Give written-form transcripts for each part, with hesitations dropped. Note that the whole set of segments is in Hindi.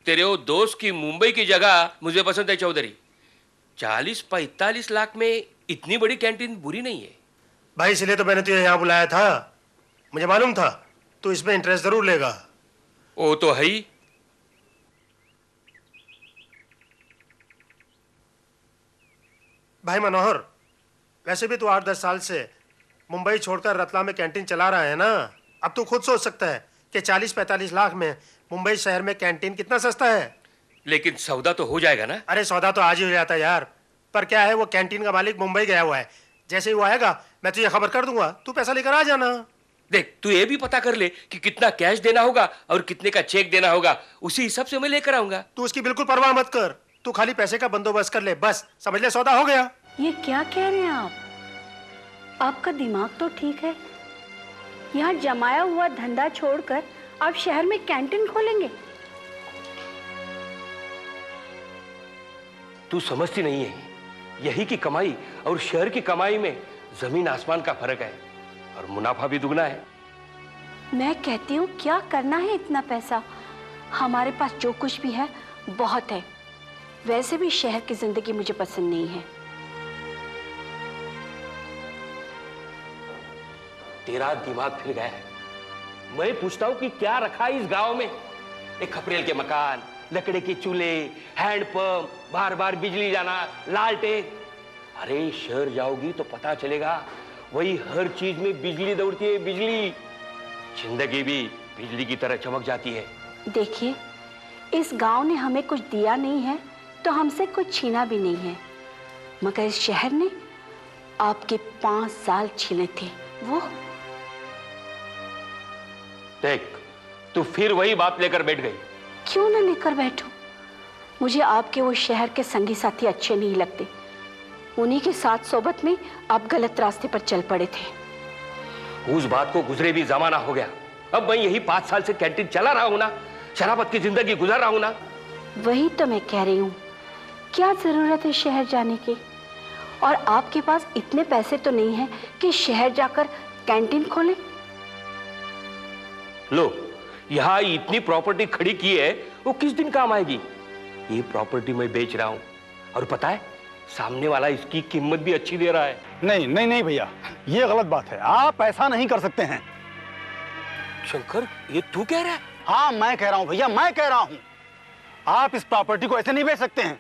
तेरे वो दोस्त की मुंबई की जगह मुझे पसंद है चौधरी। 40-45 लाख में इतनी बड़ी कैंटीन बुरी नहीं है भाई, इसलिए तो मैंने तुझे यहाँ बुलाया था। मुझे मालूम था तू इसमें इंटरेस्ट जरूर लेगा। वो तो है ही। भाई मनोहर, वैसे भी तू 8-10 साल से मुंबई छोड़कर रतलाम में कैंटीन चला रहा है ना। अब तू खुद सोच सकता है कि 40-45 लाख में मुंबई शहर में कैंटीन कितना सस्ता है। लेकिन सौदा तो हो जाएगा ना? अरे सौदा तो आज ही हो जाता है यार। पर क्या है, वो कैंटीन का मालिक मुंबई गया हुआ है। जैसे ही वो आएगा मैं तुझे खबर कर दूंगा, तू पैसा लेकर आ जाना। देख, तू ये भी पता कर ले कि कितना कैश देना होगा और कितने का चेक देना होगा। उसी हिसाब से मैं लेकर आऊंगा। तू उसकी बिल्कुल परवाह मत कर, तू खाली पैसे का बंदोबस्त कर ले, बस समझ ले, सौदा हो गया। ये क्या कह रहे हैं आप? आपका दिमाग तो ठीक है। यहाँ जमाया हुआ धंधा छोड़कर आप शहर में कैंटीन खोलेंगे? तू समझती नहीं है, यही की कमाई और शहर की कमाई में जमीन आसमान का फर्क है और मुनाफा भी दुगना है। मैं कहती हूँ क्या करना है इतना पैसा? हमारे पास जो कुछ भी है बहुत है। वैसे भी शहर की जिंदगी मुझे पसंद नहीं है। तेरा दिमाग फिर गया है। मैं पूछता हूं कि क्या रखा है इस गांव में? एक खपरेल के मकान, लकड़े के चूल्हे, हैंडपंप, बार बार बिजली जाना, लालटेन। अरे शहर जाओगी तो पता चलेगा, वही हर चीज में बिजली दौड़ती है, बिजली। जिंदगी भी बिजली की तरह चमक जाती है। देखिए, इस गांव ने हमें कुछ दिया नहीं है तो हमसे कुछ छीना भी नहीं है, मगर इस शहर ने आपके 5 साल छीने थे। वो देख, तू फिर वही बात लेकर बैठ गई। क्यों ना लेकर बैठूं? मुझे आपके वो शहर के संगी साथी अच्छे नहीं लगते। उन्हीं के साथ सोबत में आप गलत रास्ते पर चल पड़े थे। उस बात को गुजरे भी जमाना हो गया। अब मैं यही 5 साल से कैंटीन चला रहा हूं ना, शराबत की जिंदगी गुजार रहा हूं ना। वही तो मैं कह रही हूँ, क्या जरूरत है शहर जाने की? और आपके पास इतने पैसे तो नहीं है कि शहर जाकर कैंटीन खोलें। लो, यहाँ इतनी प्रॉपर्टी खड़ी की है, वो किस दिन काम आएगी? ये प्रॉपर्टी मैं बेच रहा हूँ और पता है, सामने वाला इसकी कीमत भी अच्छी दे रहा है। नहीं नहीं नहीं भैया, ये गलत बात है। आप ऐसा नहीं कर सकते हैं। शंकर, ये तू कह रहा है? हाँ, मैं कह रहा हूँ भैया, मैं कह रहा हूँ। आप इस प्रॉपर्टी को ऐसे नहीं बेच सकते हैं।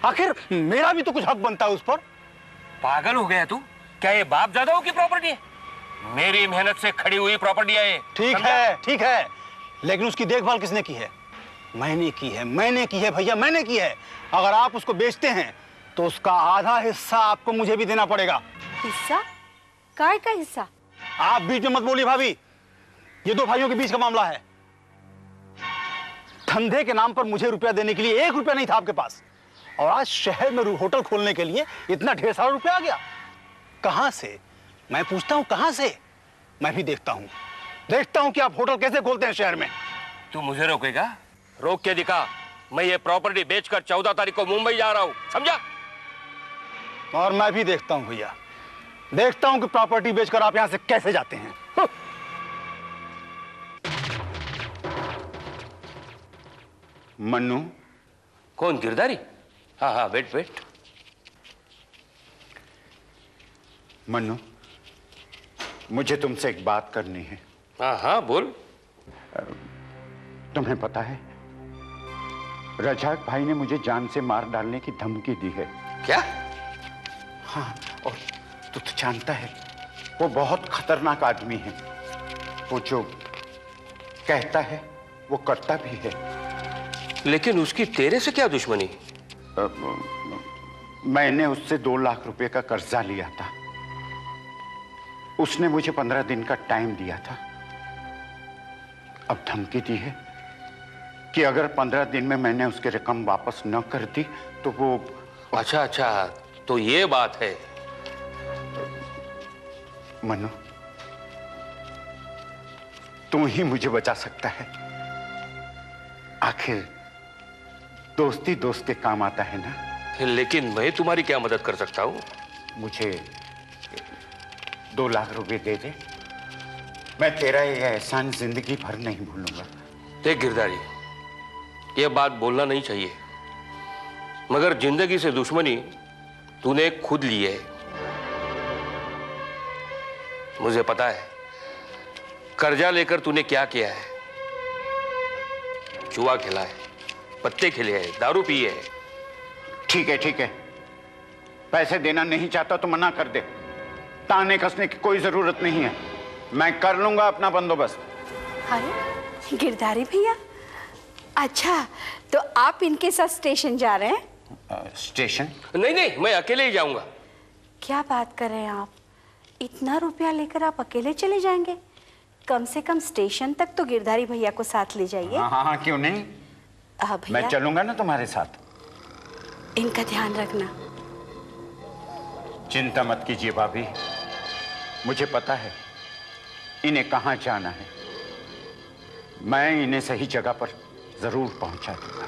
आखिर मेरा भी तो कुछ हक बनता है उस पर। पागल हो गया तू? क्या ये बाप दादाओं की प्रॉपर्टी है? मेरी मेहनत से खड़ी हुई प्रॉपर्टी है। ठीक है, लेकिन उसकी देखभाल किसने की है? मैंने की है, मैंने की है भैया, मैंने की है। अगर आप उसको बेचते हैं तो उसका आधा हिस्सा आपको मुझे भी देना पड़ेगा। हिस्सा? काय का हिस्सा? आप बीच में मत बोलिए भाभी, ये 2 भाइयों के बीच का मामला है। धंधे के नाम पर मुझे रुपया देने के लिए 1 रुपया नहीं था आपके पास, और आज शहर में होटल खोलने के लिए इतना ढेर सारा रुपया आ गया। कहां से? मैं पूछता हूं, कहां से? मैं भी देखता हूं कि आप होटल कैसे खोलते हैं शहर में। तू मुझे रोकेगा? रोक के दिखा। मैं ये प्रॉपर्टी बेचकर 14 तारीख को मुंबई जा रहा हूं, समझा? और मैं भी देखता हूं भैया, देखता हूं कि प्रॉपर्टी बेचकर आप यहां से कैसे जाते हैं। मन्नू। कौन? गिरधारी? हाँ हाँ, बैठ बैठ। मन्नू, मुझे तुमसे एक बात करनी है। हाँ हाँ, बोल। तुम्हें पता है, रजाक भाई ने मुझे जान से मार डालने की धमकी दी है। क्या? हाँ, और तू तो जानता है वो बहुत खतरनाक आदमी है। वो जो कहता है वो करता भी है। लेकिन उसकी तेरे से क्या दुश्मनी? मैंने उससे 2 लाख रुपए का कर्जा लिया था। उसने मुझे 15 दिन का टाइम दिया था। अब धमकी दी है कि अगर 15 दिन में मैंने उसकी रकम वापस न कर दी तो वो। अच्छा अच्छा, तो ये बात है। मनु, तू ही मुझे बचा सकता है। आखिर दोस्ती दोस्त के काम आता है ना। लेकिन मैं तुम्हारी क्या मदद कर सकता हूं? मुझे 2 लाख रुपए दे दे, मैं तेरा ये एहसान जिंदगी भर नहीं भूलूंगा। देख गिरधारी, यह बात बोलना नहीं चाहिए, मगर जिंदगी से दुश्मनी तूने खुद ली है। मुझे पता है कर्जा लेकर तूने क्या किया है। जुआ खेला है, पत्ते खेले हैं, दारू पी है। ठीक है ठीक है, पैसे देना नहीं चाहता तो मना कर दे। ताने कसने की कोई जरूरत नहीं है, मैं कर लूंगा अपना बंदोबस्त। अरे गिरधारी भैया, अच्छा तो आप इनके साथ स्टेशन जा रहे हैं? स्टेशन? नहीं नहीं, मैं अकेले ही जाऊंगा। क्या बात कर रहे हैं आप? इतना रुपया लेकर आप अकेले चले जाएंगे? कम से कम स्टेशन तक तो गिरधारी भैया को साथ ले जाइए। हाँ हाँ, क्यों नहीं, मैं चलूंगा ना तुम्हारे साथ। इनका ध्यान रखना। चिंता मत कीजिए भाभी, मुझे पता है इन्हें कहाँ जाना है। मैं इन्हें सही जगह पर जरूर पहुंचा दूंगा।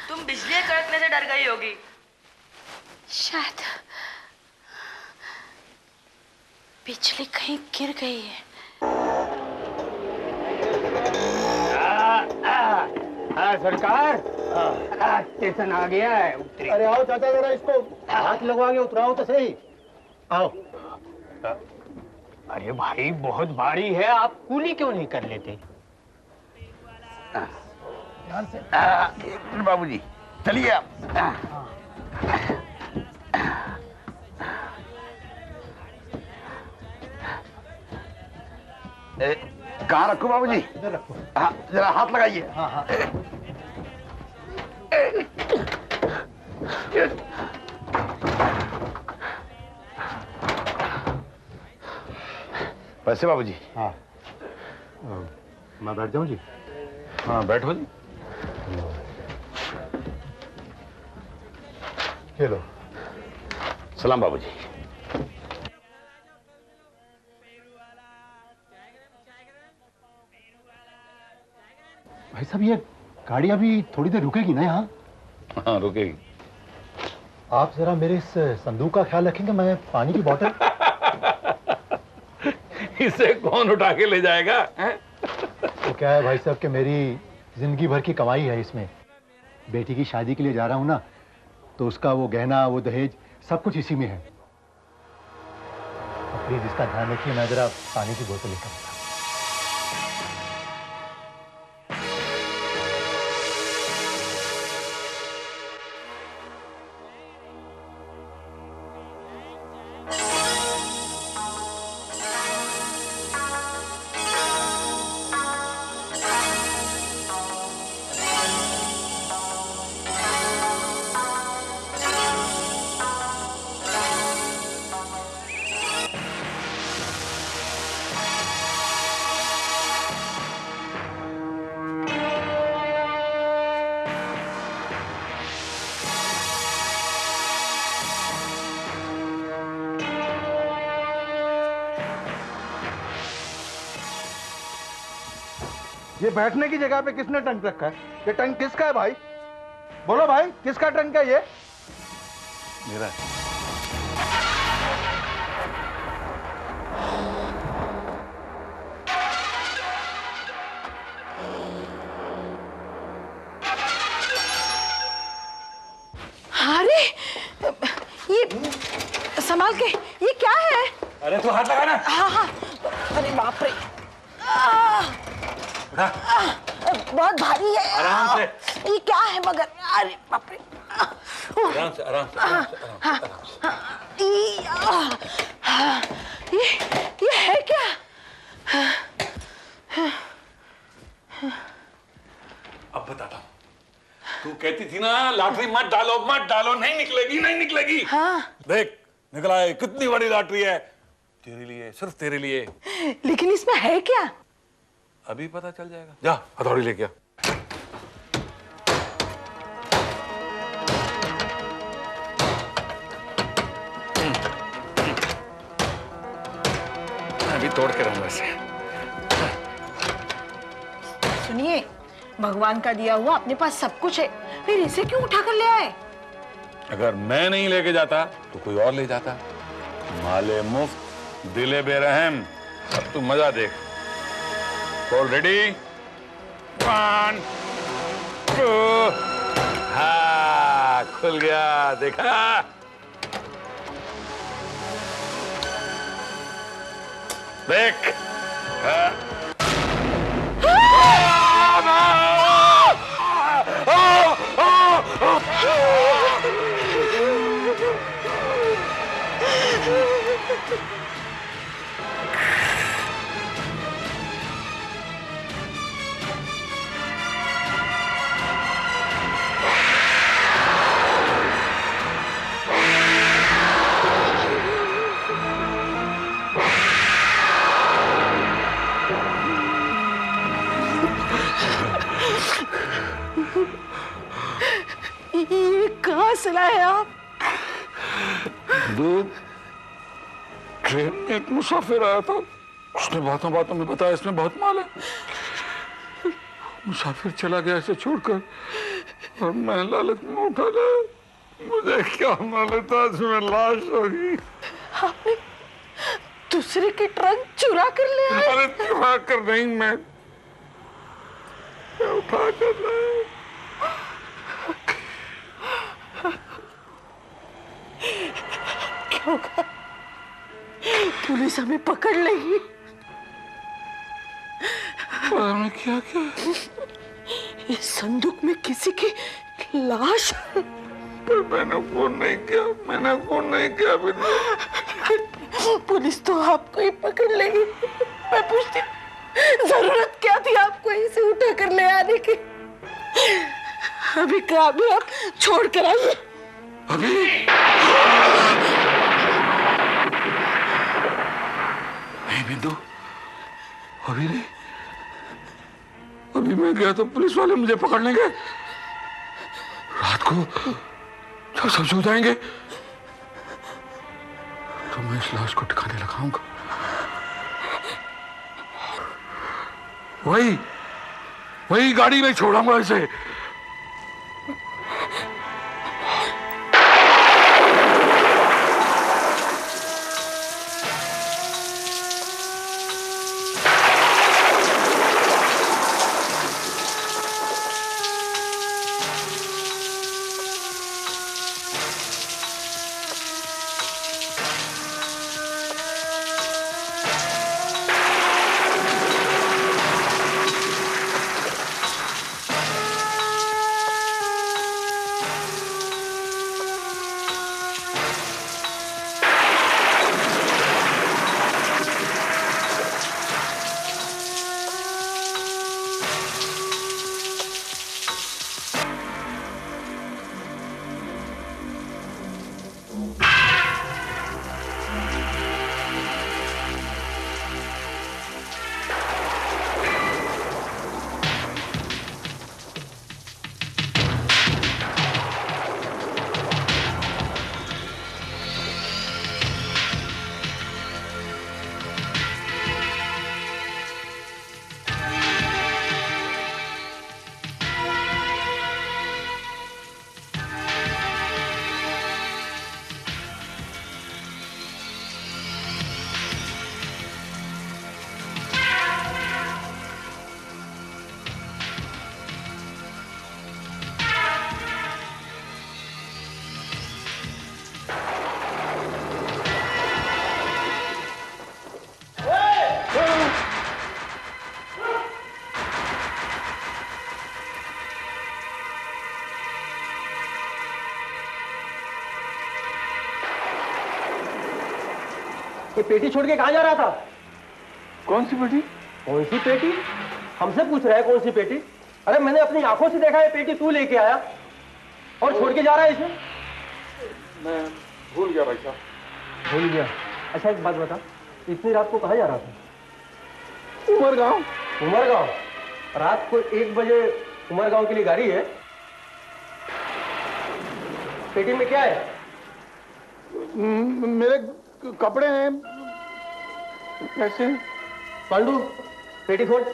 तुम बिजली कड़कने से डर गई होगी। शायद बिजली कहीं गिर गई है। सरकार, स्टेशन आ गया है। अरे आओ चाचा, जरा इसको हाथ लगवा के उतराओ तो सही। आओ। अरे भाई बहुत भारी है, आप कूली क्यों नहीं कर लेते? बाबूजी चलिए आप। कहाँ रखो बाबूजी? इधर रखो। हाँ, जरा हाथ लगाइए। हाँ हाँ। पैसे बाबूजी? हाँ, मैं बैठ जाऊं जी? हाँ बैठो जी। ये लो। सलाम बाबूजी। भाई साहब, ये गाड़ी अभी थोड़ी देर रुकेगी ना यहाँ? हाँ रुकेगी। आप जरा मेरे इस संदूक का ख्याल रखेंगे, मैं पानी की बोतल। इसे कौन उठा के ले जाएगा? तो क्या है भाई साहब कि मेरी जिंदगी भर की कमाई है इसमें। बेटी की शादी के लिए जा रहा हूँ ना, तो उसका वो गहना, वो दहेज, सब कुछ इसी में है। प्लीज इसका ध्यान रखिए, मैं जरा पानी की बोतल लेकर आता हूं। ये बैठने की जगह पे किसने टंक रखा है? ये टंक किसका है भाई? बोलो भाई, किसका टंक है ये? मेरा है। अरे ये संभाल के, ये क्या है? अरे तू हाथ लगाना। हाँ हाँ। अरे बाप रे, बहुत भारी है। आराम से। ये क्या है मगर? अरे बाप रे। आराम से, आराम से, आराम से, आराम से। ये है क्या? अब बताता हूँ। तू कहती थी ना लॉटरी मत डालो, नहीं निकलेगी, नहीं निकलेगी। हाँ। देख निकला है, कितनी बड़ी लॉटरी है तेरे लिए, सिर्फ तेरे लिए। लेकिन इसमें है क्या? अभी पता चल जाएगा। जा हथौड़ी लेके आ। मैं अभी तोड़ के रहूंगा इसे। सुनिए, भगवान का दिया हुआ अपने पास सब कुछ है, फिर इसे क्यों उठा कर ले आए? अगर मैं नहीं लेके जाता तो कोई और ले जाता। माले मुफ्त दिले बेरहम। अब तू मजा देख। ऑलरेडी 1 2। हाँ खुल गया, देखा? देख। हाँ। ये कहाँ से लाए आप? ट्रेन में एक मुसाफिर आया था, उसने बातों बातों में बताया इसमें बहुत माल है। मुसाफिर चला गया इसे छोड़कर और मैं लालच में उठा लाया। मुझे क्या मालूम था इसमें लाश होगी। आपने दूसरे की ट्रक चुरा कर ले आए? अरे चुरा कर नहीं, मैं उठा कर लाया। क्या होगा? पुलिस हमें पकड़ लेगी। मैंने क्या किया? इस संदूक में किसी की लाश। पर मैंने फोन नहीं किया बिंदु। पुलिस तो आपको ही पकड़ लेगी। मैं पूछती जरूरत क्या थी आपको इसे उठा कर ले आने की? अभी का अभी आप छोड़ कर आइए। अभी नहीं बिंदु, अभी नहीं। अभी मैं गया तो पुलिस वाले मुझे पकड़ लेंगे। रात को जब सब सो जाएंगे तो मैं इस लाश को ठिकाने लगाऊंगा। वही गाड़ी में छोड़ूंगा इसे। ये पेटी छोड़ के कहाँ जा रहा था? कौन सी पेटी? कौन सी पेटी? हमसे पूछ रहा है कौन सी पेटी? अरे मैंने अपनी आंखों से देखा है, पेटी तू लेके आया और छोड़ के जा रहा है इसमें। मैं भूल गया भाई साहब। भूल गया? अच्छा एक बात बता, इतनी रात को कहाँ जा रहा था? उमरगांव। उमरगांव? रात को 1 बजे उमरगांव के लिए गाड़ी है? पेटी में क्या है? मेरे कपड़े हैं। कैसे? पांडू पेटी खोल।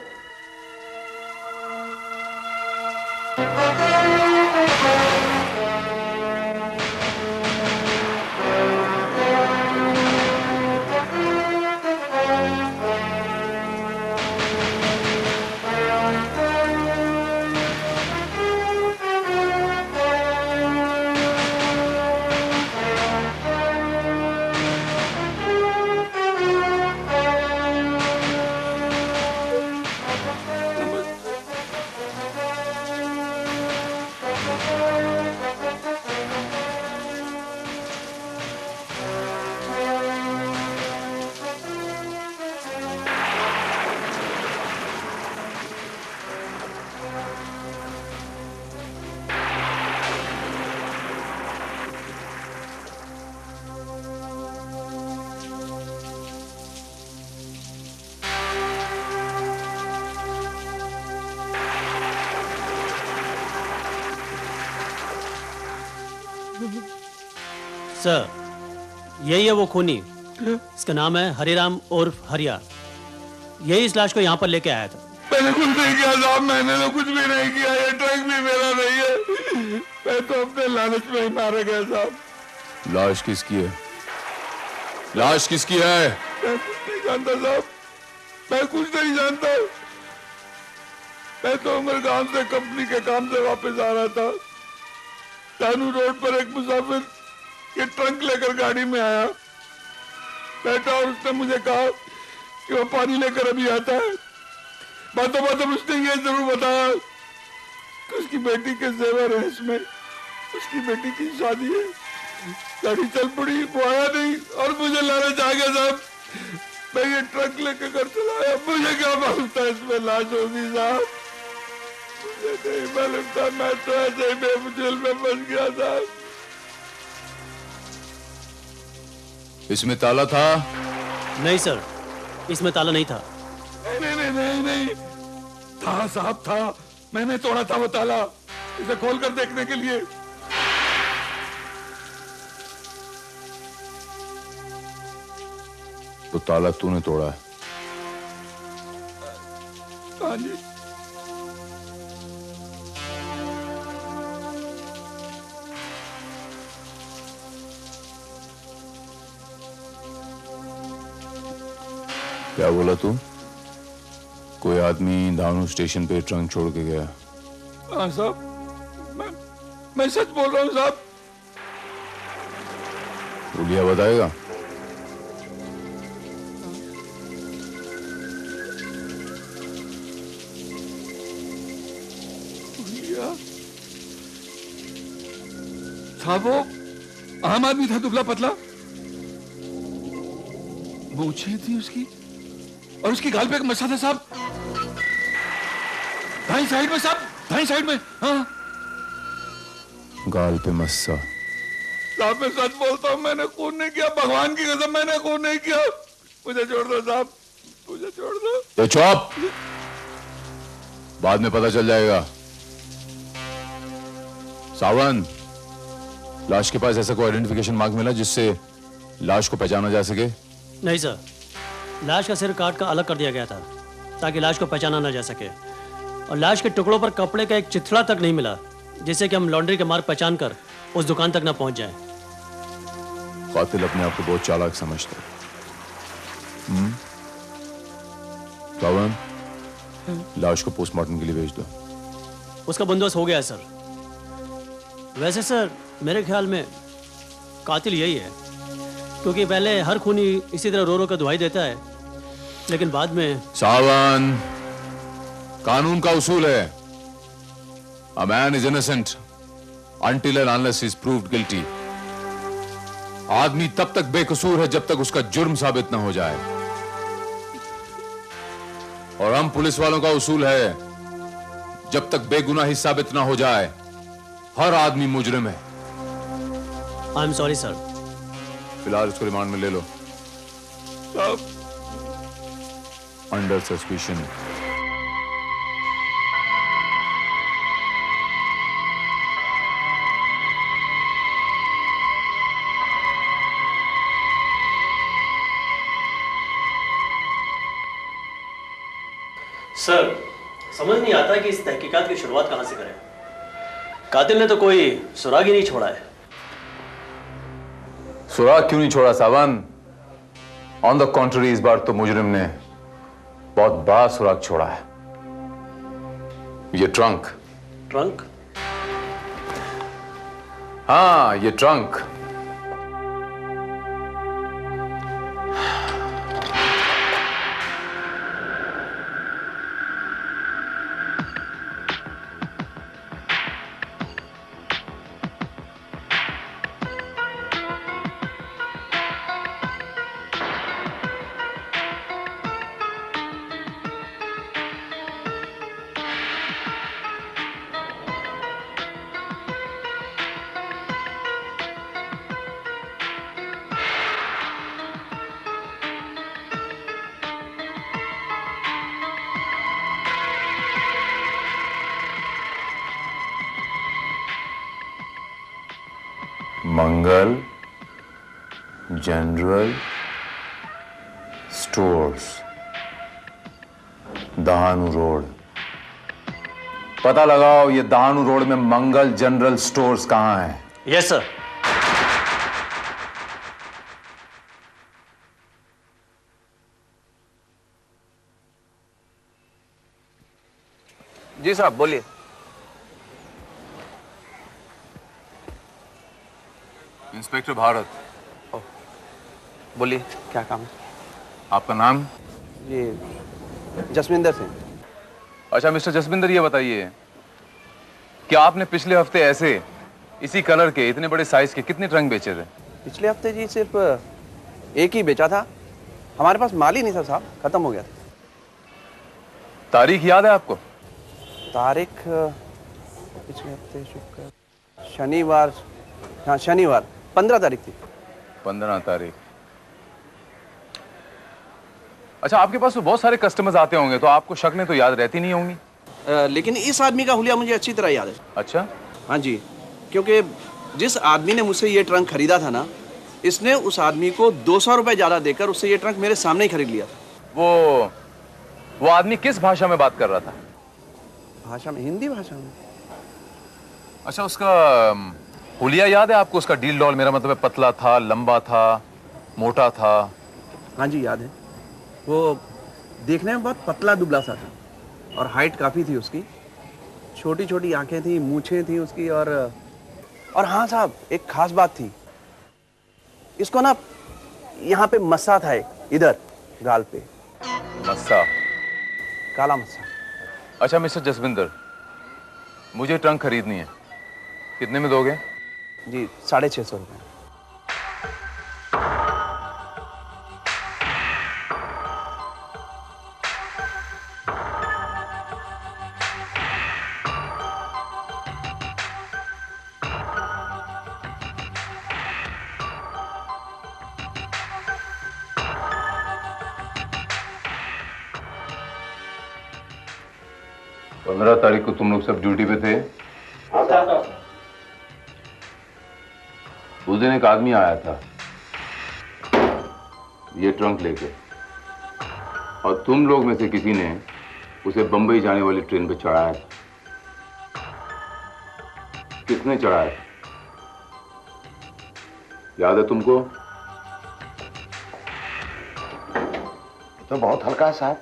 सर, यही है वो खूनी। इसका नाम है हरिराम उर्फ हरिया। यही इस लाश को यहाँ पर लेके आया था। मैंने कुछ नहीं किया साहब, मैंने तो कुछ भी नहीं किया। ये ट्रक भी मेरा नहीं है। मैं तो अपने लालच में ही मारा गया साहब। लाश किसकी है? लाश किसकी है? मैं कुछ नहीं जानता साहब, मैं कुछ नहीं जानता। मैं तो उमरगांव से कंपनी के काम से वापस आ रहा था। तानू रोड पर एक मुसाफिर ये ट्रंक लेकर गाड़ी में आया, बैठा और उसने मुझे कहा कि वो पानी लेकर अभी आता है। बातों बातों उसने ये जरूर बताया कि उसकी बेटी के जेवर है इसमें, उसकी बेटी की शादी है। गाड़ी चल पड़ी, वो आया नहीं और मुझे लालच आ गया साहब। मैं ये ट्रक लेकर घर चला आया। मुझे क्या मालूम था इसमें लाश होगी साहब, मुझे नहीं मालूम था। मैं तो ऐसे ही बेमुझिल में फंस गया साहब। इसमें ताला था? नहीं सर, इसमें ताला नहीं था। नहीं नहीं नहीं नहीं, था साहब था। मैंने तोड़ा था वो ताला, इसे खोलकर देखने के लिए। तो ताला तूने तोड़ा है? हाँ जी। क्या बोला तू? कोई आदमी दानू स्टेशन पे ट्रंक छोड़ के गया? हाँ साहब, मैं सच बोल रहा हूँ साहब। उलिया बताएगा? साहब वो आम आदमी था, दुबला पतला, मूछें थी उसकी और उसकी गाल पे एक मस्सा था साहब, दाईं साइड में साहब, दाईं साइड में। हाँ गाल पे मस्सा। साहब मैं सच बोलता हूँ, मैंने खून नहीं किया, भगवान की कसम मैंने खून नहीं किया। मुझे छोड़ दो साहब, मुझे छोड़ दो। तो चुप, बाद में पता चल जाएगा। सावन, लाश के पास ऐसा कोई आइडेंटिफिकेशन मार्क मिला जिससे लाश को पहचाना जा सके? नहीं सर, लाश का सिर काट कर अलग कर दिया गया था ताकि लाश को पहचाना ना जा सके, और लाश के टुकड़ों पर कपड़े का एक चिथड़ा तक नहीं मिला जिससे कि हम लॉन्ड्री के मार्ग पहचान कर उस दुकान तक ना पहुंच जाए। कातिल अपने आप को बहुत चालाक समझता है। सावन, लाश को पोस्टमार्टम के लिए भेज दो। उसका बंदोबस्त हो गया है सर। वैसे सर मेरे ख्याल में कातिल यही है, क्योंकि पहले हर खूनी इसी तरह रो रो कर दुहाई देता है, लेकिन बाद में। सावन, कानून का उसूल है, a man is innocent until and unless he is proved guilty। आदमी तब तक बेकसूर है जब तक उसका जुर्म साबित न हो जाए। और हम पुलिस वालों का उसूल है, जब तक बेगुनाही साबित ना हो जाए हर आदमी मुजरिम है। I am sorry sir. फिलहाल इसको रिमांड में ले लो। Under suspicion. सर समझ नहीं आता कि इस तहकीकात की शुरुआत कहां से करें। कातिल ने तो कोई सुराग ही नहीं छोड़ा है। सुराग क्यों नहीं छोड़ा सावन? ऑन द कॉन्ट्ररी इस बार तो मुजरिम ने बहुत बड़ा सुराग छोड़ा है। ये ट्रंक। ट्रंक? हाँ ये ट्रंक। मंगल जनरल स्टोर्स, दहानू रोड। पता लगाओ ये दहानू रोड में मंगल जनरल स्टोर्स कहां है। Yes sir. जी साहब बोलिए। इंस्पेक्टर भारत। बोलिए क्या काम है? आपका नाम? ये जसविंदर सिंह। अच्छा मिस्टर जसविंदर, ये बताइए कि आपने पिछले हफ्ते ऐसे इसी कलर के इतने बड़े साइज के कितने ट्रंक बेचे थे? पिछले हफ्ते जी सिर्फ एक ही बेचा था। हमारे पास माल ही नहीं था साहब, खत्म हो गया था। तारीख याद है आपको? तारीख पिछले हफ्ते शुक्र शनिवार, हाँ शनिवार 15 तारीख थी। 15 तारीख। अच्छा आपके पास तो बहुत सारे कस्टमर्स आते होंगे तो आपको शक्लें तो याद रहती नहीं होंगी। लेकिन इस आदमी का हुलिया मुझे अच्छी तरह याद है। अच्छा? हाँ जी, क्योंकि जिस आदमी ने मुझसे ये ट्रंक खरीदा था ना, इसने उस आदमी को 200 रुपए ज्यादा देकर उससे ये ट्रंक मेरे सामने ही खरीद लिया था। वो आदमी किस भाषा में बात कर रहा था? भाषा में, हिंदी भाषा में। अच्छा उसका हुलिया याद है आपको? उसका डील डॉल, मेरा मतलब है पतला था, लंबा था, मोटा था? हाँ जी याद है। वो देखने में बहुत पतला दुबला सा था और हाइट काफी थी उसकी। छोटी छोटी आंखें थी, मूछें थी उसकी। और हाँ साहब एक खास बात थी, इसको ना यहाँ पे मस्सा था एक, इधर गाल पे। मस्सा? काला मस्सा। अच्छा मिस्टर जसविंदर, मुझे ट्रंक खरीदनी है, कितने में दोगे? जी 650 रुपये। पंद्रह तारीख को तुम लोग सब ड्यूटी पे थे? उस दिन एक आदमी आया था ये ट्रंक लेके, और तुम लोग में से किसी ने उसे बंबई जाने वाली ट्रेन पे चढ़ाया था। किसने चढ़ाया था, याद है तुमको? तो बहुत हल्का है साहब।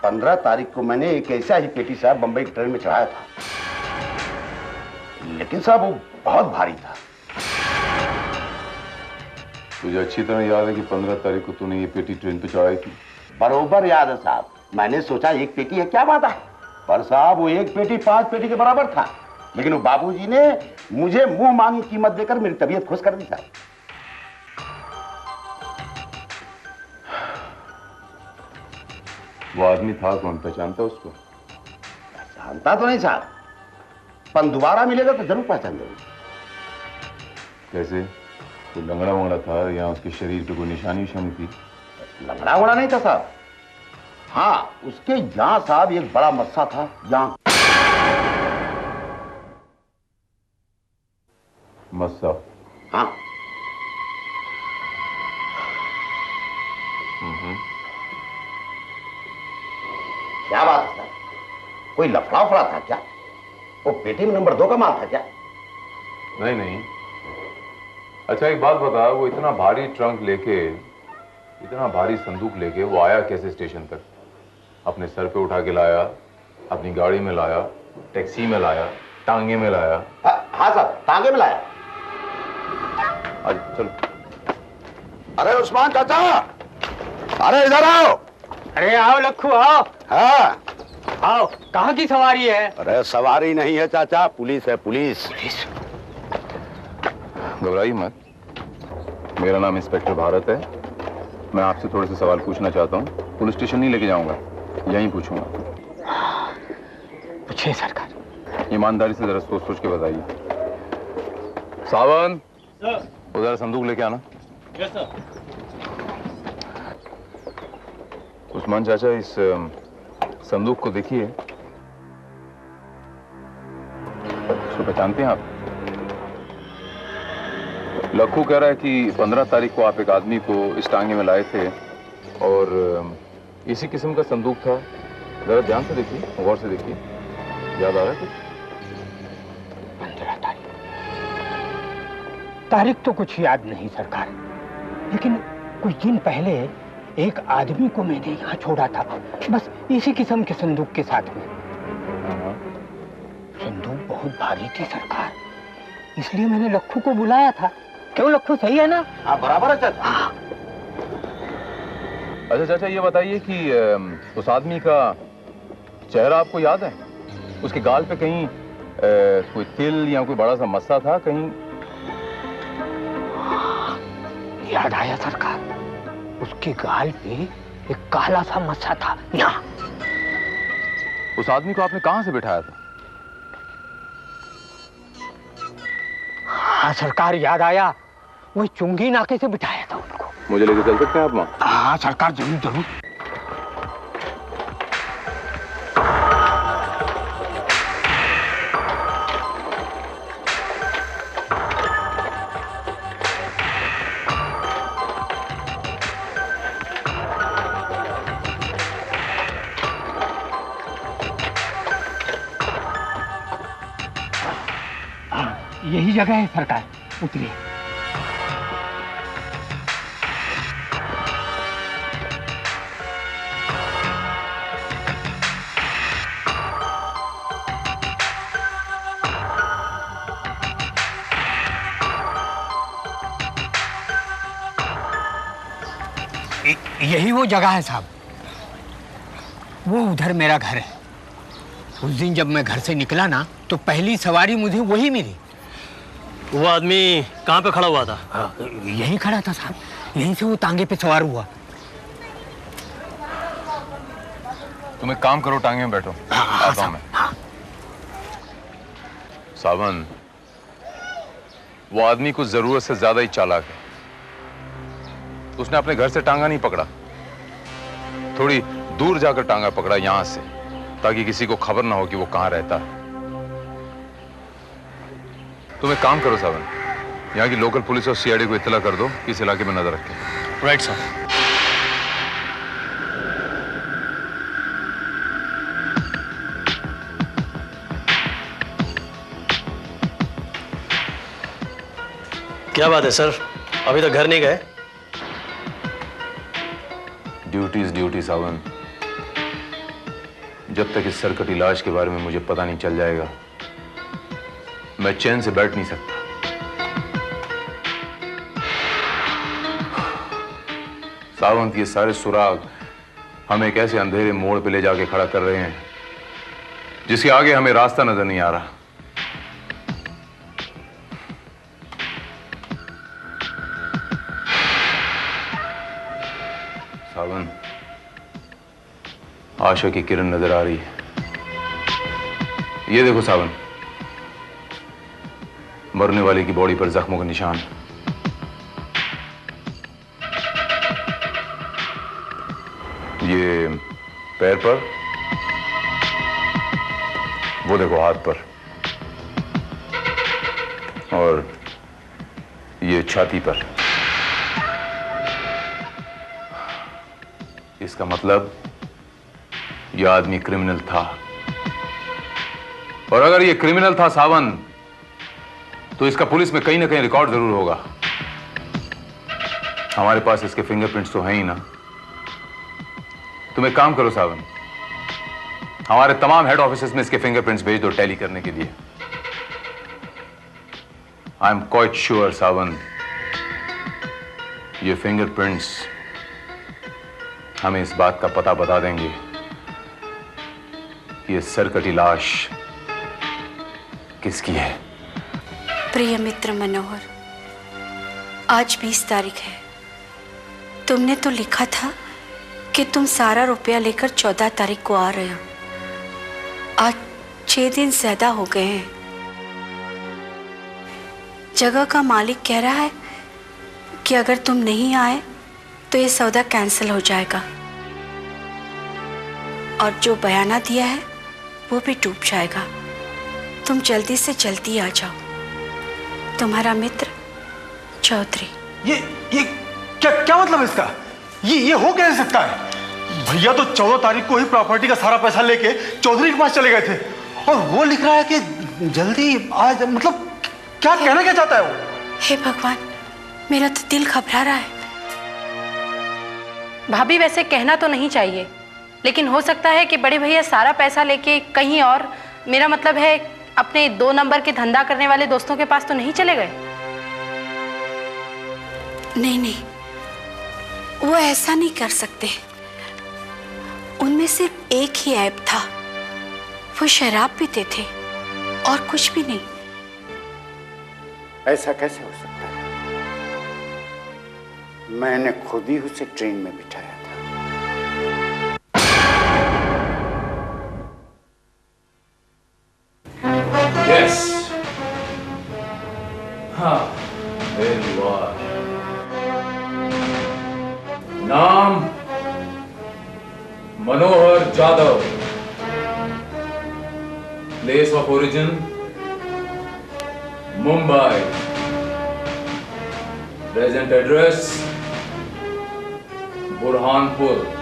15 तारीख को मैंने एक ऐसा ही पेटी साहब बंबई की ट्रेन में चढ़ाया था, लेकिन साहब वो बहुत भारी था। तुझे अच्छी तरह याद है कि 15 तारीख को तूने ये पेटी ट्रेन पे चढ़ाई थी? बरोबर याद है साहब। मैंने सोचा एक पेटी है क्या बात है, पर साहब वो एक पेटी 5 पेटी के बराबर था। लेकिन वो बाबूजी ने मुझे मुंह मांगी कीमत देकर मेरी तबीयत खुश कर दी साहब। वो आदमी था कौन, पहचानता उसको? जानता तो नहीं साहब, पर दोबारा मिलेगा तो जरूर पहचान जाएगी। कैसे? कोई लंगड़ा वंगड़ा था या उसके शरीर पे कोई निशानी उशानी थी? लंगड़ा वंगड़ा नहीं था साहब। हाँ, उसके यहाँ साहब एक बड़ा मस्सा था, यहाँ। मस्सा? हाँ। क्या बात है साहब, कोई लफड़ा उफड़ा था क्या? वो पेटी में नंबर 2 का माल था क्या? नहीं नहीं। अच्छा एक बात बता, वो इतना भारी ट्रंक लेके, इतना भारी संदूक लेके वो आया कैसे स्टेशन तक? अपने सर पे उठा के लाया, अपनी गाड़ी में लाया, टैक्सी में लाया, टांगे में लाया? हाँ साहब, टांगे में लाया। आज चलो। अरे उस्मान चाचा, अरे इधर आओ। अरे आओ लक्खू आओ। हाँ आओ। कहाँ की सवारी है? अरे सवारी नहीं है चाचा, पुलिस है, पुलिस। घबराइए मत, मेरा नाम इंस्पेक्टर भारत है। मैं आपसे थोड़े से सवाल पूछना चाहता हूँ। पुलिस स्टेशन नहीं लेके जाऊंगा, यहीं पूछूंगा। पूछिए सरकार। ईमानदारी से जरा सोच सोच के बताइए। सावन, उधर संदूक लेके आना। Yes sir. उस्मान चाचा, इस संदूक को देखिए, इसको पहचानते हैं आप? लक्खू कह रहा है कि 15 तारीख को आप एक आदमी को इस टांगे में लाए थे और इसी किस्म का संदूक था। जरा ध्यान से देखिए, गौर से देखिए, याद आ रहा है कुछ? 15 तारीख। तारीख तो कुछ याद नहीं सरकार, लेकिन कुछ दिन पहले एक आदमी को मैंने यहाँ छोड़ा था, बस इसी किस्म के संदूक के साथ में। संदूक बहुत भारी थी सरकार, इसलिए मैंने लक्खू को बुलाया था। क्यों लक्खू, सही है ना? हाँ बराबर है चाचा। अच्छा चाचा, ये बताइए कि उस आदमी का चेहरा आपको याद है? उसके गाल पे कहीं कोई तिल या कोई बड़ा सा मस्सा था कहीं? याद आया सरकार, उसके गाल पे एक काला सा मस्सा था यहाँ। उस आदमी को आपने कहां से बिठाया था? हाँ सरकार, याद आया, वो चुंगी नाके से बिठाया था उनको। मुझे लेके चल सकते हैं आप वहां? हाँ सरकार, जरूर जरूर। यही जगह है सरकार, उतरिए। यही वो जगह है साहब, वो उधर मेरा घर है। उस दिन जब मैं घर से निकला ना, तो पहली सवारी मुझे वही मिली। वो आदमी कहाँ पे खड़ा हुआ था? यहीं खड़ा था साहब, यहीं से वो तांगे पे सवार हुआ। तुम एक काम करो, टांगे में बैठो, आता हूं मैं। सावन, वो आदमी कुछ जरूरत से ज्यादा ही चालाक है। उसने अपने घर से टांगा नहीं पकड़ा, थोड़ी दूर जाकर टांगा पकड़ा यहां से, ताकि किसी को खबर ना हो कि वो कहां रहता है। तुम एक काम करो सावन, यहाँ की लोकल पुलिस और सीआईडी को इत्तला कर दो कि इस इलाके में नजर रखें। Right sir. क्या बात है सर, अभी तक घर नहीं गए? ड्यूटी इज ड्यूटी सावन। जब तक इस सरकटी लाश के बारे में मुझे पता नहीं चल जाएगा, मैं चैन से बैठ नहीं सकता। सावंत, ये सारे सुराग हमें एक ऐसे अंधेरे मोड़ पे ले जाके खड़ा कर रहे हैं जिसके आगे हमें रास्ता नजर नहीं आ रहा। सावन, आशा की किरण नजर आ रही है। ये देखो सावन, मरने वाले की बॉडी पर जख्मों के निशान। ये पैर पर, वो देखो हाथ पर, और ये छाती पर। इसका मतलब यह आदमी क्रिमिनल था, और अगर ये क्रिमिनल था सावन, तो इसका पुलिस में कहीं ना कहीं रिकॉर्ड जरूर होगा। हमारे पास इसके फिंगरप्रिंट्स तो हैं ही ना। तुम एक काम करो सावन, हमारे तमाम हेड ऑफिसेस में इसके फिंगरप्रिंट्स भेज दो टैली करने के लिए। आई एम क्वाइट श्योर सावन, ये फिंगरप्रिंट्स हमें इस बात का पता बता देंगे कि ये सरकटी लाश किसकी है। प्रिय मित्र मनोहर, आज 20 तारीख है। तुमने तो लिखा था कि तुम सारा रुपया लेकर 14 तारीख को आ रहे हो। आज 6 दिन ज्यादा हो गए हैं। जगह का मालिक कह रहा है कि अगर तुम नहीं आए तो ये सौदा कैंसिल हो जाएगा, और जो बयाना दिया है वो भी डूब जाएगा। तुम जल्दी से जल्दी आ जाओ। तुम्हारा मित्र चौधरी। ये क्या मतलब इसका? ये हो कैसे सकता है? भैया तो 14 तारीख को ही प्रॉपर्टी का सारा पैसा लेके चौधरी के पास चले गए थे, और वो लिख रहा है कि जल्दी आज। मतलब क्या कहना क्या चाहता है वो? हे भगवान, मेरा तो दिल घबरा रहा है। भाभी, वैसे कहना तो नहीं चाहिए, लेकिन हो सकता है कि बड़े भैया सारा पैसा लेके कहीं और, मेरा मतलब है अपने 2 नंबर के धंधा करने वाले दोस्तों के पास तो नहीं चले गए। नहीं, वो ऐसा नहीं कर सकते। उनमें सिर्फ एक ही ऐप था, वो शराब पीते थे और कुछ भी नहीं। ऐसा कैसे हो सकता है? मैंने खुद ही उसे ट्रेन में बिठाया था। Yes. हाँ, there you are. नाम Manohar Jadhav, place of origin Mumbai, present address Burhanpur.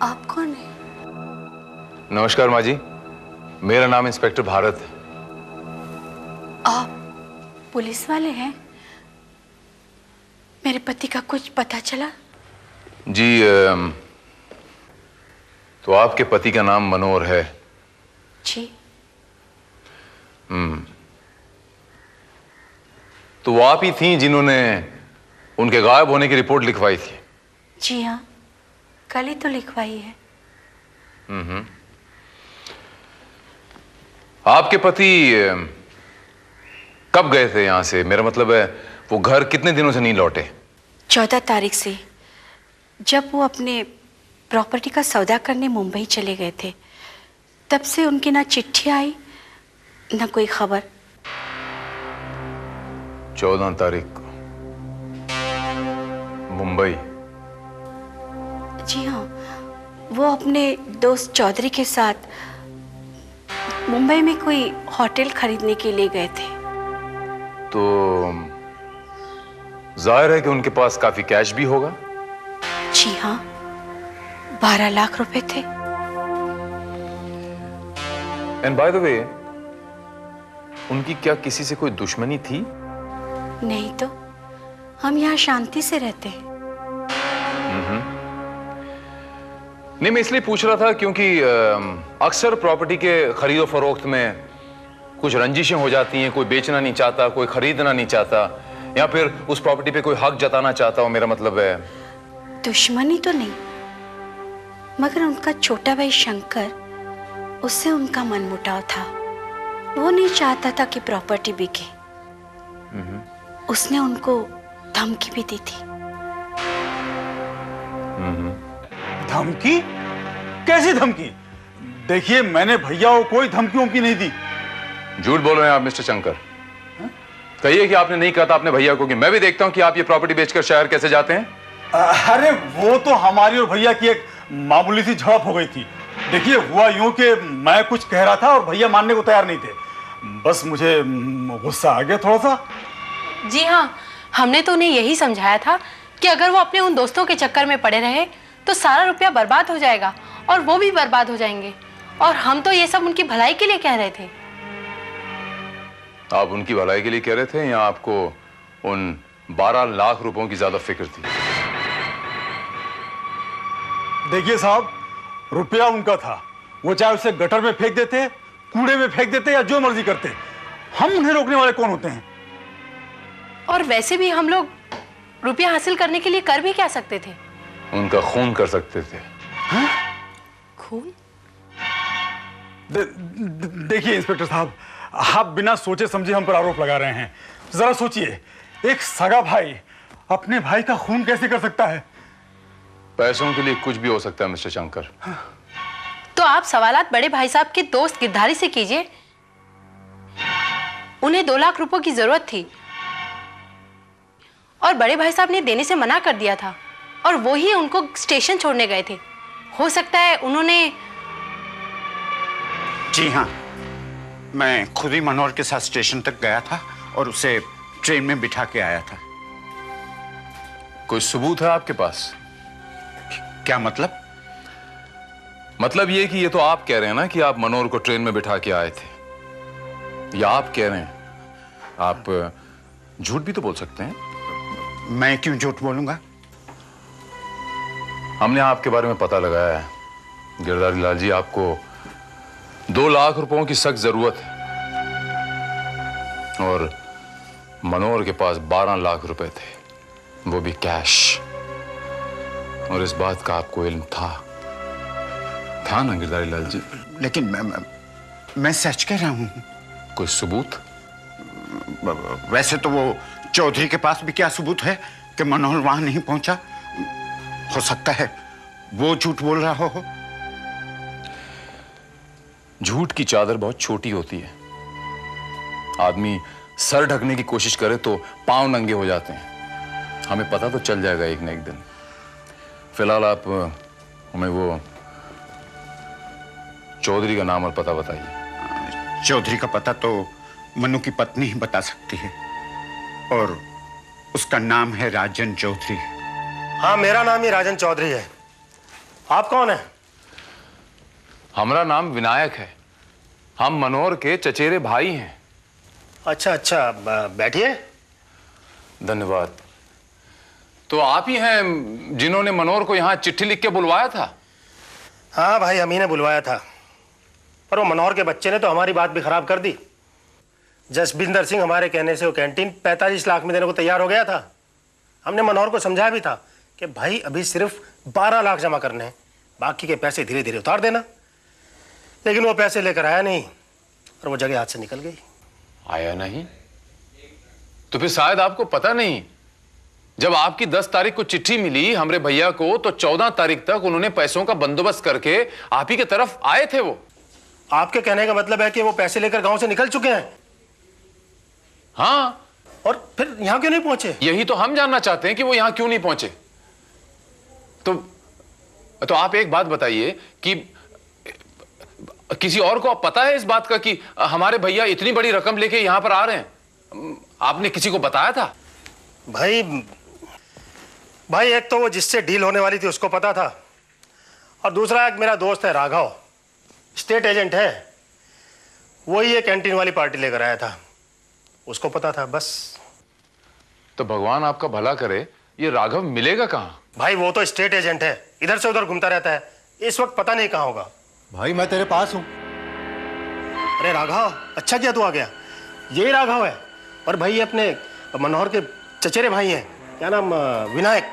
आप कौन है? नमस्कार माँ जी, मेरा नाम इंस्पेक्टर भारत है। आप पुलिस वाले हैं? मेरे पति का कुछ पता चला? जी, तो आपके पति का नाम मनोहर है? जी। तो वो आप ही थी जिन्होंने उनके गायब होने की रिपोर्ट लिखवाई थी? जी हाँ, कल ही तो लिखवाई है। आपके पति कब गए थे यहां से? मेरा मतलब है वो घर कितने दिनों से नहीं लौटे? 14 तारीख से, जब वो अपने प्रॉपर्टी का सौदा करने मुंबई चले गए थे, तब से उनकी ना चिट्ठी आई ना कोई खबर। 14 तारीख को मुंबई? जी हाँ, वो अपने दोस्त चौधरी के साथ मुंबई में कोई होटल खरीदने के लिए गए थे। तो जाहिर है कि उनके पास काफी कैश भी होगा? जी हाँ, 12 लाख रुपए थे। एंड बाय द वे, उनकी क्या किसी से कोई दुश्मनी थी? नहीं तो, हम यहाँ शांति से रहते हैं। नहीं, मैं इसलिए पूछ रहा था क्योंकि अक्सर प्रॉपर्टी के खरीदो फरोख्त में कुछ रंजिशें हो जाती हैं। कोई बेचना नहीं चाहता, कोई खरीदना नहीं चाहता, या फिर उस प्रॉपर्टी पे कोई हक जताना चाहता हो। मेरा मतलब है दुश्मनी तो नहीं, मगर उनका छोटा भाई शंकर, उससे उनका मनमुटाव था। वो नहीं चाहता था कि प्रॉपर्टी बिके। उसने उनको धमकी भी दी थी। धमकी? कैसी धमकी? देखिए, मैंने भैया को कोई धमकी वमकी नहीं दी। झूठ बोल रहे हैं आप मिस्टर शंकर। कहिए कि आपने नहीं कहा था अपने भैया को कि मैं भी देखता हूं कि आप ये प्रॉपर्टी बेचकर शहर कैसे जाते हैं। अरे वो तो हमारी और भैया की एक मामूली सी झड़प हो गई थी। देखिए, हुआ यूं कि मैं कुछ कह रहा था और भैया मानने को तैयार नहीं थे। बस मुझे गुस्सा आ गया थोड़ा सा। जी हाँ, हमने तो उन्हें यही समझाया था कि अगर वो अपने उन दोस्तों के चक्कर में पड़े रहे तो सारा रुपया बर्बाद हो जाएगा और वो भी बर्बाद हो जाएंगे, और हम तो ये सब उनकी भलाई के लिए कह रहे थे। आप उनकी भलाई के लिए कह रहे थे या आपको उन 12 लाख रुपयों की ज्यादा फिक्र थी? देखिए साहब, रुपया उनका था, वो चाहे उसे गटर में फेंक देते, कूड़े में फेंक देते या जो मर्जी करते, हम उन्हें रोकने वाले कौन होते हैं? और वैसे भी हम लोग रुपया हासिल करने के लिए कर भी क्या सकते थे? उनका खून कर सकते थे। हाँ? खून? देखिए इंस्पेक्टर साहब, आप बिना सोचे समझे हम पर आरोप लगा रहे हैं। जरा सोचिए, एक सगा भाई अपने भाई का खून कैसे कर सकता है? पैसों के लिए कुछ भी हो सकता है मिस्टर शंकर। तो आप सवालात बड़े भाई साहब के दोस्त गिरधारी से कीजिए। उन्हें 2 लाख रुपयों की जरूरत थी और बड़े भाई साहब ने देने से मना कर दिया था, और वो ही उनको स्टेशन छोड़ने गए थे। हो सकता है उन्होंने। जी हाँ, मैं खुद ही मनोहर के साथ स्टेशन तक गया था और उसे ट्रेन में बिठा के आया था। कोई सबूत है आपके पास? क्या मतलब? मतलब ये कि ये तो आप कह रहे हैं ना कि आप मनोहर को ट्रेन में बिठा के आए थे, या आप कह रहे हैं? आप झूठ भी तो बोल सकते हैं। मैं क्यों झूठ बोलूंगा? हमने आपके बारे में पता लगाया है गिरधारी लाल जी, आपको 2 लाख रुपयों की सख्त जरूरत है और मनोहर के पास 12 लाख रुपए थे, वो भी कैश। और इस बात का आपको इल्म था ना गिरधारी लाल जी? लेकिन मैं सच कह रहा हूं। कोई सबूत? वैसे तो वो चौधरी के पास भी क्या सबूत है कि मनोहर वहां नहीं पहुंचा? हो सकता है वो झूठ बोल रहा हो। झूठ की चादर बहुत छोटी होती है। आदमी सर ढकने की कोशिश करे तो पांव नंगे हो जाते हैं। हमें पता तो चल जाएगा एक न एक दिन। फिलहाल आप हमें वो चौधरी का नाम और पता बताइए। चौधरी का पता तो मनु की पत्नी ही बता सकती है, और उसका नाम है राजन चौधरी। हाँ, मेरा नाम ही राजन चौधरी है। आप कौन है? हमारा नाम विनायक है। हम मनोहर के चचेरे भाई हैं। अच्छा अच्छा, बैठिए। धन्यवाद। तो आप ही हैं जिन्होंने मनोहर को यहाँ चिट्ठी लिख के बुलवाया था? हाँ भाई, हम ही ने बुलवाया था, पर वो मनोहर के बच्चे ने तो हमारी बात भी खराब कर दी। जसबिंदर सिंह हमारे कहने से वो कैंटीन 45 लाख में देने को तैयार हो गया था। हमने मनोहर को समझाया भी था कि भाई अभी सिर्फ 12 लाख जमा करने हैं, बाकी के पैसे धीरे धीरे उतार देना। लेकिन वो पैसे लेकर आया नहीं और वो जगह हाथ से निकल गई। आया नहीं? तो फिर शायद आपको पता नहीं, जब आपकी 10 तारीख को चिट्ठी मिली हमरे भैया को, तो 14 तारीख तक उन्होंने पैसों का बंदोबस्त करके आप ही की तरफ आए थे। वो आपके कहने का मतलब है कि वो पैसे लेकर गांव से निकल चुके हैं? हाँ। और फिर यहां क्यों नहीं पहुंचे? यही तो हम जानना चाहते हैं कि वो यहां क्यों नहीं पहुंचे। तो आप एक बात बताइए कि किसी और को पता है इस बात का कि हमारे भैया इतनी बड़ी रकम लेके यहां पर आ रहे हैं? आपने किसी को बताया था? भाई एक तो वो जिससे डील होने वाली थी उसको पता था, और दूसरा एक मेरा दोस्त है राघव, स्टेट एजेंट है, वही ये कैंटीन वाली पार्टी लेकर आया था, उसको पता था बस। तो भगवान आपका भला करे, ये राघव मिलेगा कहां? भाई वो तो स्टेट एजेंट है, इधर से उधर घूमता रहता है, इस वक्त पता नहीं कहां होगा। भाई मैं तेरे पास हूं। अरे राघव, अच्छा किया तू आ गया। ये राघव है, और भाई अपने मनोहर के चचेरे भाई हैं, क्या नाम, विनायक।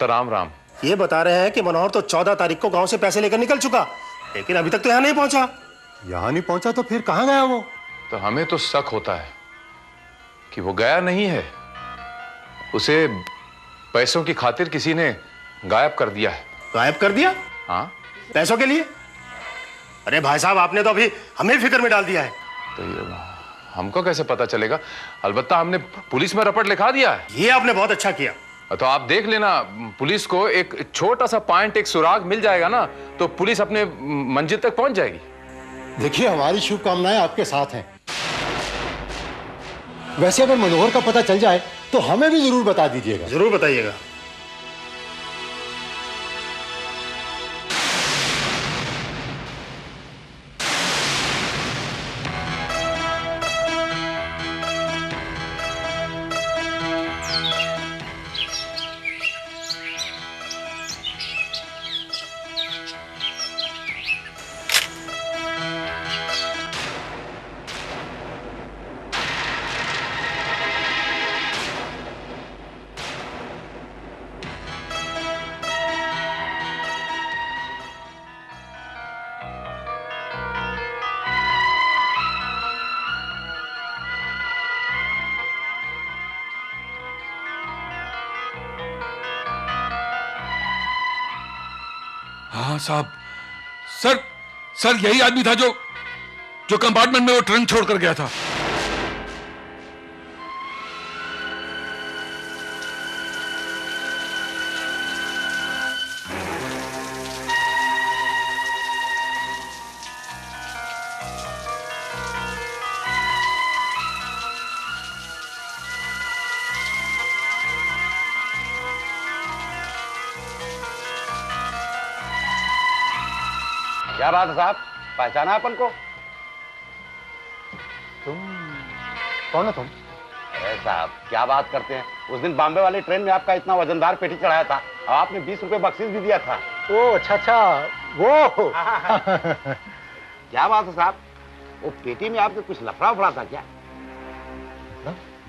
राम राम। ये बता रहे हैं कि मनोहर तो 14 तारीख को गांव से पैसे लेकर निकल चुका, लेकिन अभी तक तो यहाँ नहीं पहुंचा। यहाँ नहीं पहुंचा तो फिर कहाँ गया वो? तो हमें तो शक होता है कि वो गया नहीं है, उसे पैसों की खातिर किसी ने गायब कर दिया है। गायब कर दिया? हाँ। पैसों के लिए? अरे भाई साहब, आपने तो अभी हमें फिक्र में डाल दिया है। तो ये हमको कैसे पता चलेगा? अलबत्ता हमने पुलिस में रपट लिखा दिया है। ये आपने बहुत अच्छा किया। तो आप देख लेना, पुलिस को एक छोटा सा पॉइंट, एक सुराग मिल जाएगा ना, तो पुलिस अपने मंजिल तक पहुंच जाएगी। देखिए, हमारी शुभकामनाएं आपके साथ हैं। वैसे अगर मनोहर का पता चल जाए तो हमें भी जरूर बता दीजिएगा। जरूर बताइएगा। हाँ साहब, सर यही आदमी था जो कंपार्टमेंट में वो ट्रंक छोड़ कर गया था। क्या बात है साहब, पहचाना अपन को? तुम कौन हो तुम? अरे साहब, क्या बात करते हैं, उस दिन बॉम्बे वाली ट्रेन में आपका इतना वजनदार पेटी चढ़ाया था और आपने 20 रुपए बख्शीश भी दिया था। ओ अच्छा, वो क्या बात है साहब, वो पेटी में आपके कुछ लफड़ा उफड़ा था क्या?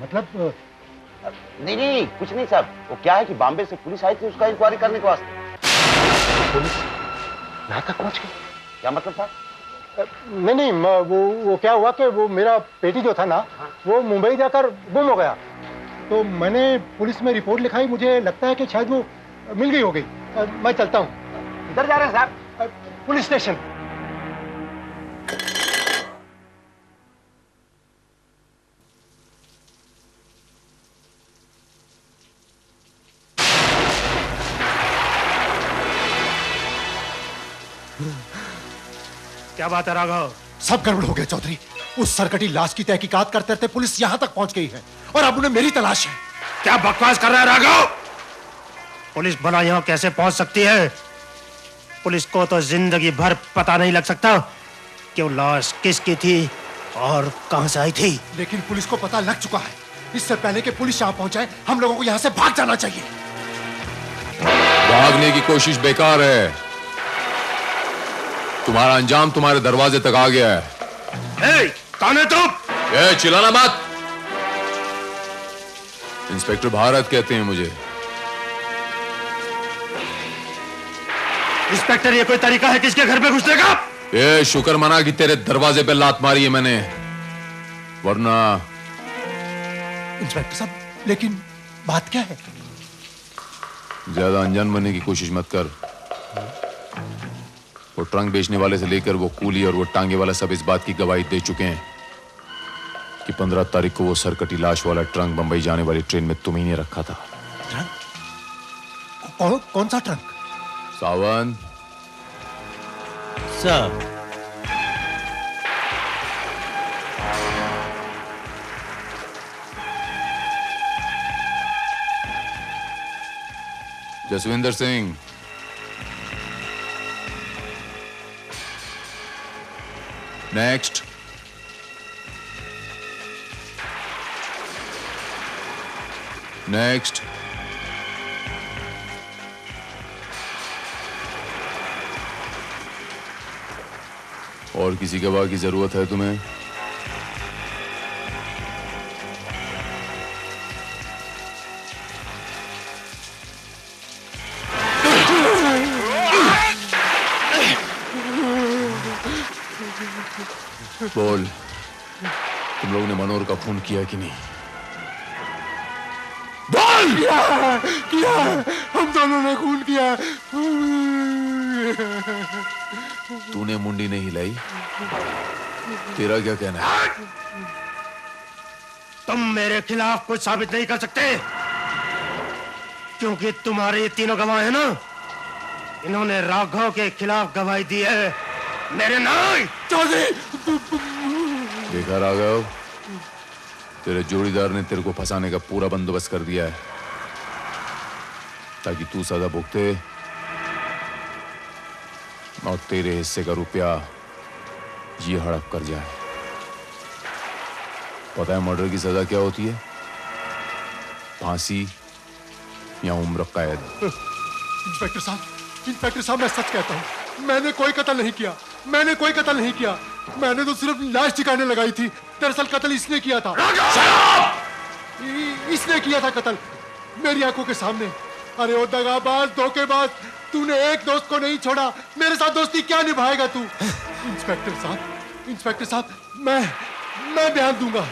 मतलब नहीं, कुछ नहीं साहब। वो क्या है कि बॉम्बे से पुलिस आई थी उसका इंक्वायरी करने के वास्ते। पुलिस यहाँ तक पहुँच गई? क्या मतलब साहब? नहीं, वो क्या हुआ कि वो मेरा पेटी जो था ना, वो मुंबई जाकर गुम हो गया। तो मैंने पुलिस में रिपोर्ट लिखाई, मुझे लगता है कि शायद वो मिल गई होगी। मैं चलता हूँ। किधर जा रहे हैं साहब? Police station. क्या बात है राघव? सब गड़बड़ हो गया चौधरी। उस सरकटी लाश की तहकीकात करते करते पुलिस यहां तक पहुंच गई है और अब उन्हें मेरी तलाश है। क्या बकवास कर रहा है राघव? पुलिस भला यहां कैसे पहुंच सकती है? पुलिस को तो जिंदगी भर पता नहीं लग सकता कि वो लाश किसकी थी और कहां से आई थी। लेकिन पुलिस को पता लग चुका है। इससे पहले कि पुलिस यहां पहुंचे, हम लोगों को यहां से भाग जाना चाहिए। भागने की कोशिश बेकार है। तुम्हारा अंजाम तुम्हारे दरवाजे तक आ गया है। कौन है तुम? चिल्लाना मत। इंस्पेक्टर भारत कहते हैं मुझे। इंस्पेक्टर, ये कोई तरीका है किसके घर पे घुसने का? ये शुक्र मना कि तेरे दरवाजे पे लात मारी है मैंने, वरना। इंस्पेक्टर साहब, लेकिन बात क्या है? ज्यादा अनजान बनने की कोशिश मत कर। वो ट्रंक बेचने वाले से लेकर वो कूली और वो टांगे वाला सब इस बात की गवाही दे चुके हैं कि 15 तारीख को वो सरकटी लाश वाला ट्रंक बंबई जाने वाली ट्रेन में तुम ही ने रखा था। ट्रंक? कौन सा trunk? Sawan sir, Jaswinder Singh, next. Next. और किसी गवाह की जरूरत है तुम्हें? बोल, तुम लोगों ने मनोहर का खून किया कि नहीं? बोल। किया हम दोनों ने खून किया। तूने मुंडी नहीं हिलाई, तेरा क्या कहना है? तुम मेरे खिलाफ कुछ साबित नहीं कर सकते, क्योंकि तुम्हारे ये तीनों गवाह हैं ना, इन्होंने राघव के खिलाफ गवाही दी है, मेरे नहीं। चौधरी देखा राघव, तेरे जोड़ीदार ने तेरे को फंसाने का पूरा बंदोबस्त कर दिया है ताकि तू सजा भुगते और तेरे हिस्से का रुपया ये हड़प कर जाए। पता है मर्डर की सजा क्या होती है? फांसी या उम्र कैद। इंस्पेक्टर साहब मैं सच कहता हूँ, मैंने कोई कत्ल नहीं किया, मैंने कोई कत्ल नहीं किया, मैंने तो सिर्फ लाश ठिकाने लगाई थी। दरअसल कत्ल इसने किया था, इसने किया था कत्ल मेरी आंखों के सामने। अरे ओ दगाबाज, धोखेबाज, तूने एक दोस्त को नहीं छोड़ा, मेरे साथ दोस्ती क्या निभाएगा तू? इंस्पेक्टर साहब मैं बयान दूंगा,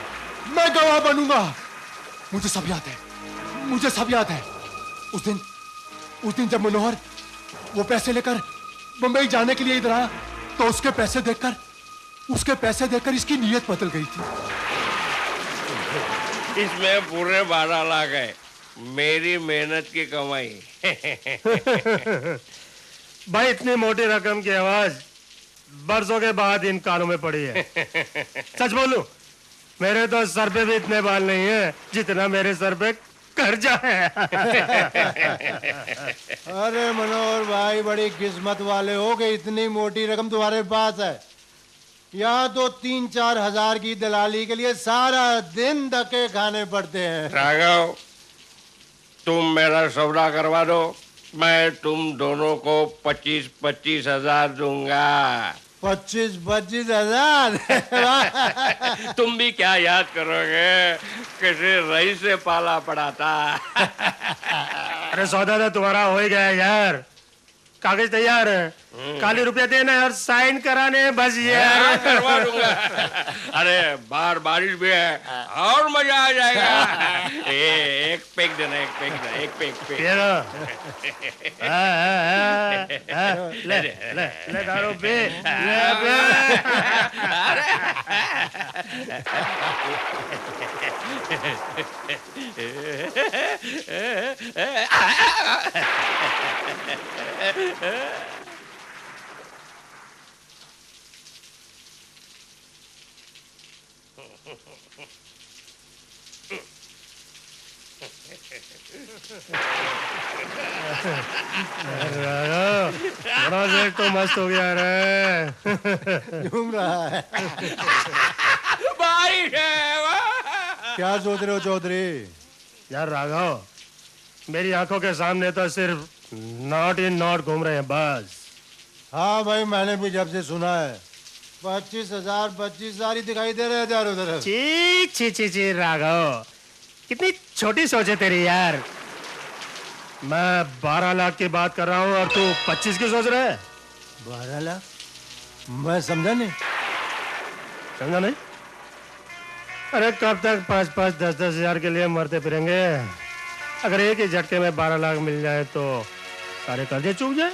मैं गवाह बनूंगा। मुझे सब याद है उस दिन जब मनोहर वो पैसे लेकर मुंबई जाने के लिए इधर आया, तो उसके पैसे देखकर इसकी नीयत बदल गई थी। इसमें पूरे 12 लाख है, मेरी मेहनत की कमाई। भाई इतनी मोटी रकम की आवाज बरसों के बाद इन कानों में पड़ी है। सच बोलूं, मेरे तो सर पे भी इतने बाल नहीं है जितना मेरे सर पे कर्जा है। अरे मनोहर भाई, बड़ी किस्मत वाले हो गए, इतनी मोटी रकम तुम्हारे पास है। यहाँ तो 3-4 हजार की दलाली के लिए सारा दिन धक्के खाने पड़ते हैं। राघव, तुम मेरा सौदा करवा दो, मैं तुम दोनों को 25-25 हजार दूंगा। 25-25 हजार? तुम भी क्या याद करोगे, किसी रईस से पाला पड़ा था। अरे सौदा तो तुम्हारा हो ही गया यार, कागज तैयार है, खाली रुपया देना है और साइन कराने हैं बस यार। करवा दूंगा। अरे बाहर बारिश भी है और मजा आ जाएगा। एक पेग देना, एक पेग। ले दारू पी, बड़ा देख तो मस्त हो गया रे। घूम रहा है। बारिश है। क्या सोच रहे हो चौधरी? यार राघव, मेरी आंखों के सामने तो सिर्फ नॉट इन नॉट घूम रहे हैं बस। हाँ भाई, मैंने भी जब से सुना है 25,000 ही दिखाई दे रहे हैं चारों तरफ। ची राघव, कितनी छोटी सोच है तेरी यार। मैं 12 लाख की बात कर रहा हूँ और तू 25 की सोच रहा है। 12 लाख? मैं समझा नहीं। अरे कब तक 5-5, 10-10 हजार के लिए मरते फिरेंगे? अगर एक ही झटके में 12 लाख मिल जाए तो सारे कर्जे चूक जाए।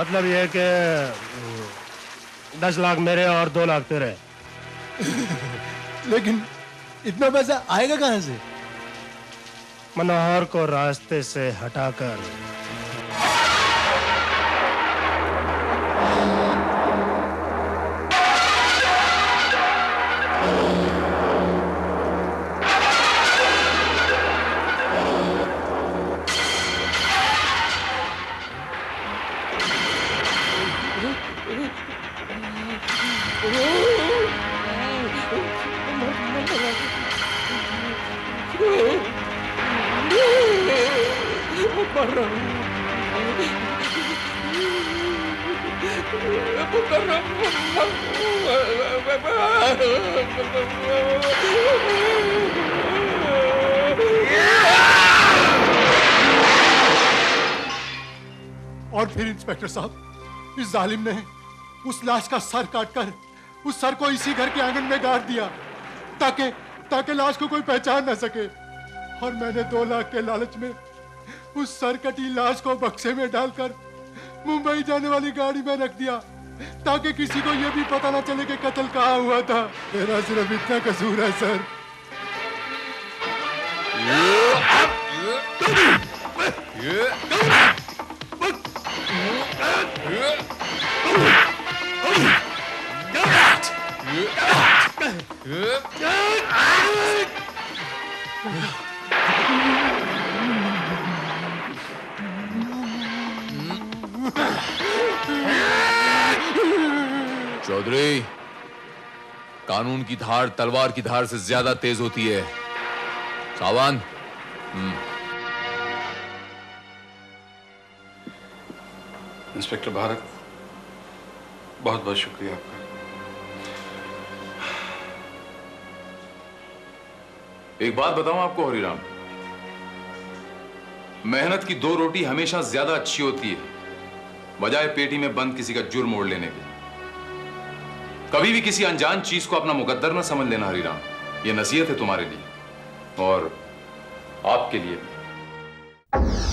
मतलब ये कि 10 लाख मेरे और 2 लाख तेरे। लेकिन इतना पैसा आएगा कहां से? मनोहर को रास्ते से हटाकर। और फिर इंस्पेक्टर साहब, इस जालिम ने उस लाश का सर काटकर उस सर को इसी घर के आंगन में गाड़ दिया ताकि लाश को कोई पहचान न सके। और मैंने 2 लाख के लालच में उस सरकटी लाश को बक्से में डालकर मुंबई जाने वाली गाड़ी में रख दिया, ताकि किसी को यह भी पता ना चले कि कत्ल कहाँ हुआ था। मेरा सिर्फ इतना कसूर है सर। चौधरी, कानून की धार तलवार की धार से ज्यादा तेज होती है। सावधान। इंस्पेक्टर भारत, बहुत बहुत शुक्रिया आपका। एक बात बताऊं आपको हरिराम, मेहनत की 2 रोटी हमेशा ज्यादा अच्छी होती है बजाय पेटी में बंद किसी का जुर्म ओढ़ लेने के। कभी भी किसी अनजान चीज को अपना मुकद्दर न समझ लेना हरिराम, यह नसीहत है तुम्हारे लिए और आपके लिए भी।